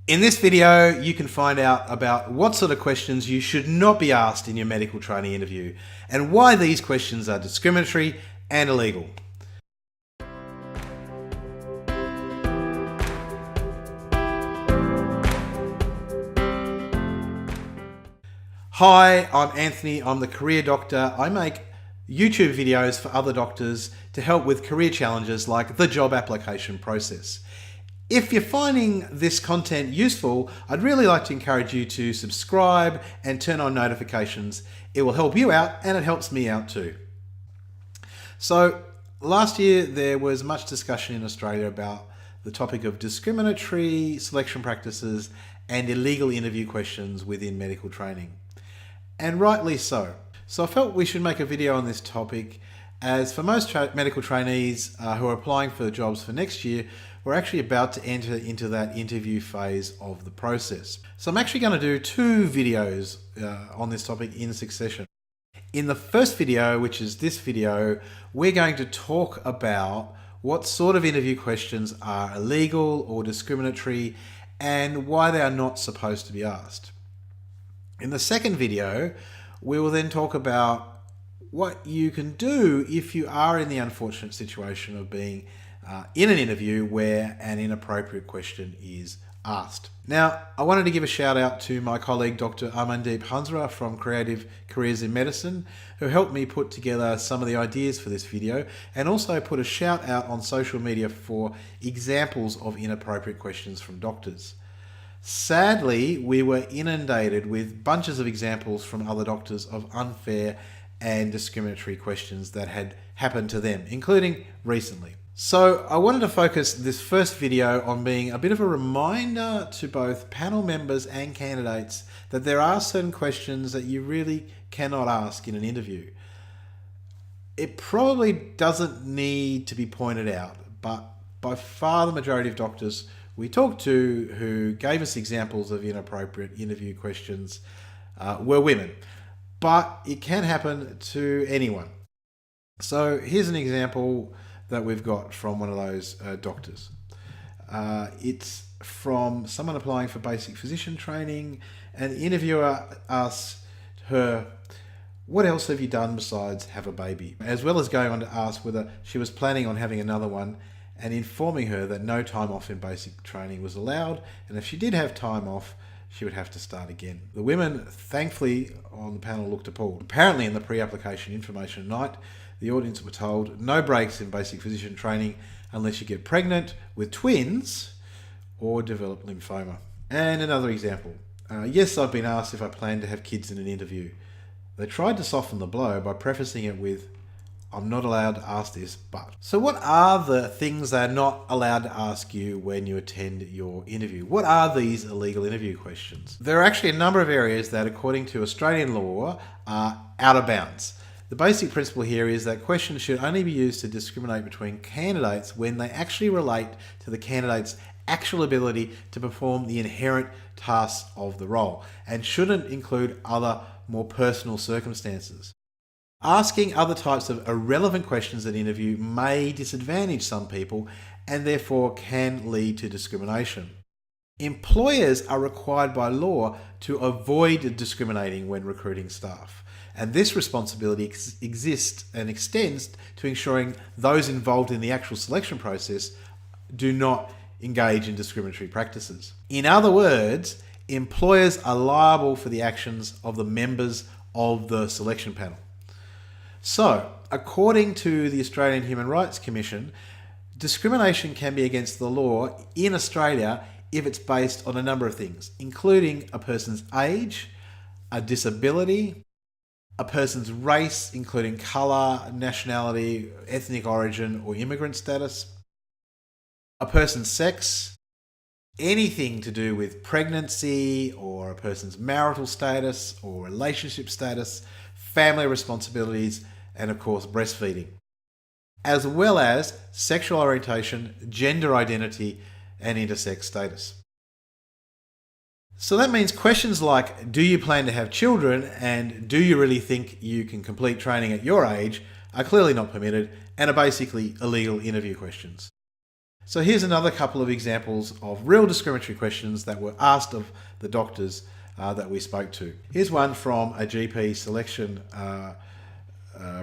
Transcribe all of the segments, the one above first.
In this video, you can find out about what sort of questions you should not be asked in your medical trainee interview and why these questions are discriminatory and illegal. Hi, I'm Anthony. I'm the career doctor. I make YouTube videos for other doctors to help with career challenges like the job application process. If you're finding this content useful, I'd really like to encourage you to subscribe and turn on notifications. It will help you out and it helps me out too. So last year there was much discussion in Australia about the topic of discriminatory selection practices and illegal interview questions within medical training. And rightly so. So I felt we should make a video on this topic, as for most medical trainees who are applying for jobs for next year, we're actually about to enter into that interview phase of the process. So I'm actually going to do two videos on this topic in succession. In the first video, which is this video, we're going to talk about what sort of interview questions are illegal or discriminatory and why they are not supposed to be asked. In the second video, we will then talk about what you can do if you are in the unfortunate situation of being in an interview where an inappropriate question is asked. Now, I wanted to give a shout out to my colleague, Dr. Amandeep Hansra from Creative Careers in Medicine, who helped me put together some of the ideas for this video, and also put a shout out on social media for examples of inappropriate questions from doctors. Sadly, we were inundated with bunches of examples from other doctors of unfair and discriminatory questions that had happened to them, including recently. So I wanted to focus this first video on being a bit of a reminder to both panel members and candidates that there are certain questions that you really cannot ask in an interview. It probably doesn't need to be pointed out, but by far the majority of doctors we talked to who gave us examples of inappropriate interview questions were women. But it can happen to anyone. So here's an example that we've got from one of those doctors. It's from someone applying for basic physician training, and the interviewer asks her, "What else have you done besides have a baby?" As well as going on to ask whether she was planning on having another one, and informing her that no time off in basic training was allowed, and if she did have time off, she would have to start again. The women, thankfully, on the panel looked appalled. Apparently in the pre-application information night, the audience were told no breaks in basic physician training unless you get pregnant with twins or develop lymphoma. And another example. Yes, I've been asked if I plan to have kids in an interview. They tried to soften the blow by prefacing it with, "I'm not allowed to ask this, but." So what are the things they're not allowed to ask you when you attend your interview? What are these illegal interview questions? There are actually a number of areas that, according to Australian law, are out of bounds. The basic principle here is that questions should only be used to discriminate between candidates when they actually relate to the candidate's actual ability to perform the inherent tasks of the role, and shouldn't include other more personal circumstances. Asking other types of irrelevant questions at interview may disadvantage some people and therefore can lead to discrimination. Employers are required by law to avoid discriminating when recruiting staff, and this responsibility exists and extends to ensuring those involved in the actual selection process do not engage in discriminatory practices. In other words, employers are liable for the actions of the members of the selection panel. So, according to the Australian Human Rights Commission, discrimination can be against the law in Australia if it's based on a number of things, including a person's age, a disability, a person's race, including colour, nationality, ethnic origin, or immigrant status, a person's sex, anything to do with pregnancy or a person's marital status or relationship status, family responsibilities, and of course breastfeeding, as well as sexual orientation, gender identity, and intersex status. So that means questions like, do you plan to have children and do you really think you can complete training at your age, are clearly not permitted and are basically illegal interview questions. So here's another couple of examples of real discriminatory questions that were asked of the doctors that we spoke to. Here's one from a GP selection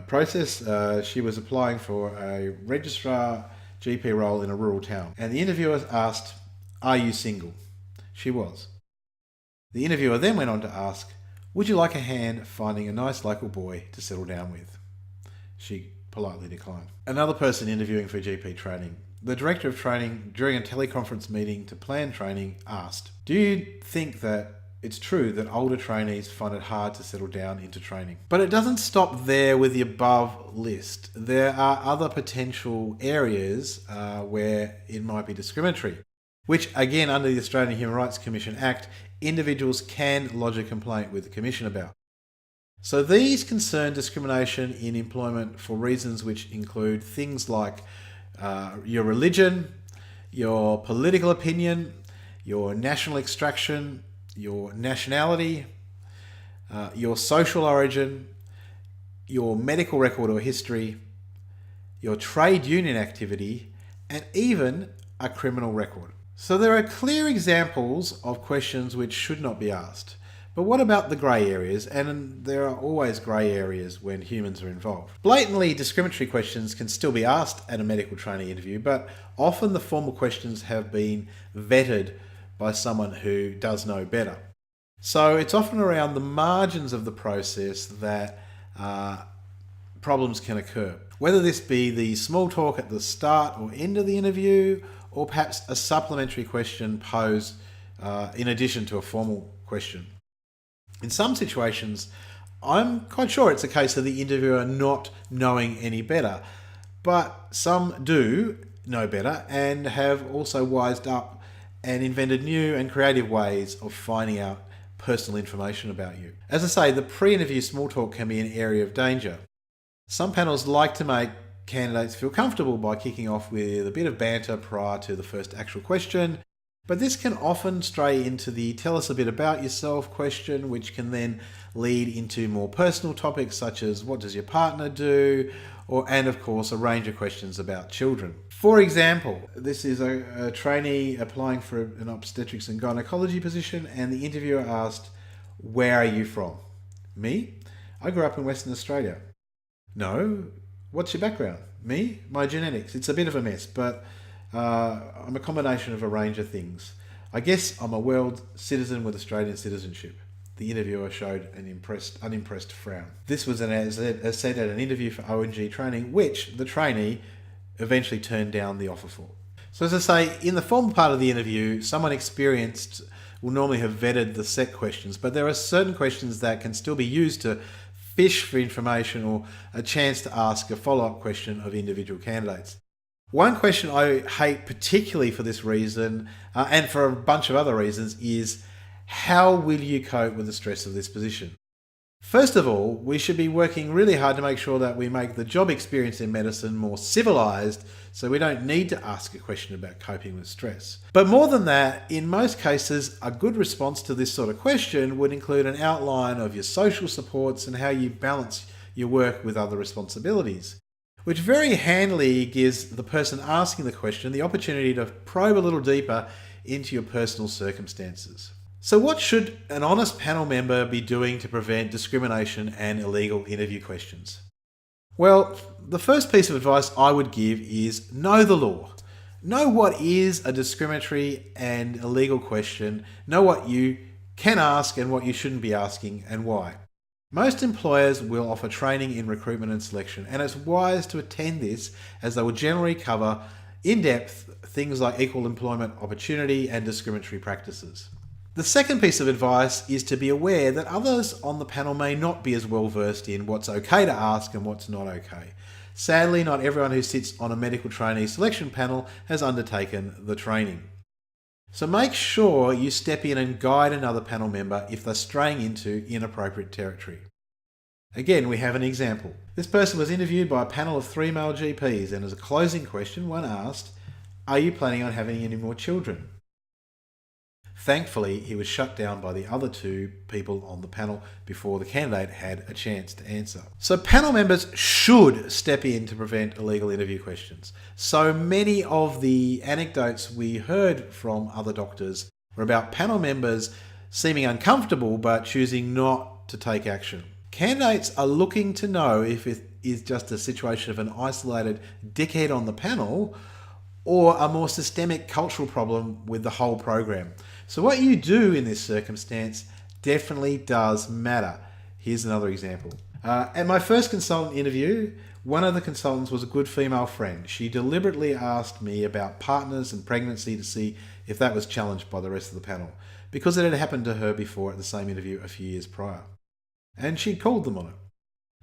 process. She was applying for a registrar GP role in a rural town, and the interviewer asked, "Are you single?" She was. The interviewer then went on to ask, "Would you like a hand finding a nice local boy to settle down with?" She politely declined. Another person interviewing for GP training. The director of training, during a teleconference meeting to plan training, asked, "Do you think that it's true that older trainees find it hard to settle down into training?" But it doesn't stop there with the above list. There are other potential areas where it might be discriminatory, which again, under the Australian Human Rights Commission Act, individuals can lodge a complaint with the Commission about. So these concern discrimination in employment for reasons which include things like your religion, your political opinion, your national extraction, your nationality, your social origin, your medical record or history, your trade union activity, and even a criminal record. So there are clear examples of questions which should not be asked. But what about the grey areas? And there are always grey areas when humans are involved. Blatantly discriminatory questions can still be asked at a medical trainee interview, but often the formal questions have been vetted by someone who does know better. So it's often around the margins of the process that problems can occur. Whether this be the small talk at the start or end of the interview, or perhaps a supplementary question posed in addition to a formal question. In some situations, I'm quite sure it's a case of the interviewer not knowing any better, but some do know better and have also wised up and invented new and creative ways of finding out personal information about you. As I say, the pre-interview small talk can be an area of danger. Some panels like to make candidates feel comfortable by kicking off with a bit of banter prior to the first actual question, but this can often stray into the "tell us a bit about yourself" question, which can then lead into more personal topics such as "what does your partner do?" and of course a range of questions about children. For example, this is a trainee applying for an obstetrics and gynecology position, and the interviewer asked, "Where are you from?" "Me? I grew up in Western Australia." "No. What's your background?" "Me? My genetics. It's a bit of a mess, but I'm a combination of a range of things. I guess I'm a world citizen with Australian citizenship." The interviewer showed an unimpressed frown. This was as said at an interview for ONG training, which the trainee eventually turned down the offer for. So as I say, in the formal part of the interview, someone experienced will normally have vetted the set questions, but there are certain questions that can still be used to fish for information or a chance to ask a follow-up question of individual candidates. One question I hate particularly for this reason, and for a bunch of other reasons, is how will you cope with the stress of this position? First of all, we should be working really hard to make sure that we make the job experience in medicine more civilised, so we don't need to ask a question about coping with stress. But more than that, in most cases, a good response to this sort of question would include an outline of your social supports and how you balance your work with other responsibilities, which very handily gives the person asking the question the opportunity to probe a little deeper into your personal circumstances. So what should an honest panel member be doing to prevent discrimination and illegal interview questions? Well, the first piece of advice I would give is know the law. Know what is a discriminatory and illegal question. Know what you can ask and what you shouldn't be asking and why. Most employers will offer training in recruitment and selection, and it's wise to attend this as they will generally cover in depth things like equal employment opportunity and discriminatory practices. The second piece of advice is to be aware that others on the panel may not be as well versed in what's okay to ask and what's not okay. Sadly, not everyone who sits on a medical trainee selection panel has undertaken the training. So make sure you step in and guide another panel member if they're straying into inappropriate territory. Again, we have an example. This person was interviewed by a panel of 3 male GPs, and as a closing question, one asked, "Are you planning on having any more children?" Thankfully, he was shut down by the other two people on the panel before the candidate had a chance to answer. So panel members should step in to prevent illegal interview questions. So many of the anecdotes we heard from other doctors were about panel members seeming uncomfortable but choosing not to take action. Candidates are looking to know if it is just a situation of an isolated dickhead on the panel or a more systemic cultural problem with the whole program. So what you do in this circumstance definitely does matter. Here's another example. At my first consultant interview, one of the consultants was a good female friend. She deliberately asked me about partners and pregnancy to see if that was challenged by the rest of the panel, because it had happened to her before at the same interview a few years prior. And she'd called them on it.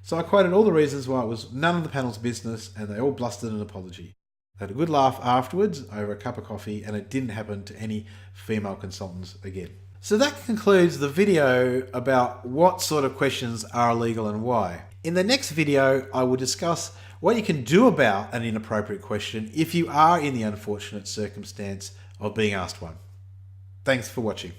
So I quoted all the reasons why it was none of the panel's business, and they all blustered an apology. They had a good laugh afterwards over a cup of coffee, and it didn't happen to any female consultants again. So that concludes the video about what sort of questions are illegal and why. In the next video, I will discuss what you can do about an inappropriate question if you are in the unfortunate circumstance of being asked one. Thanks for watching.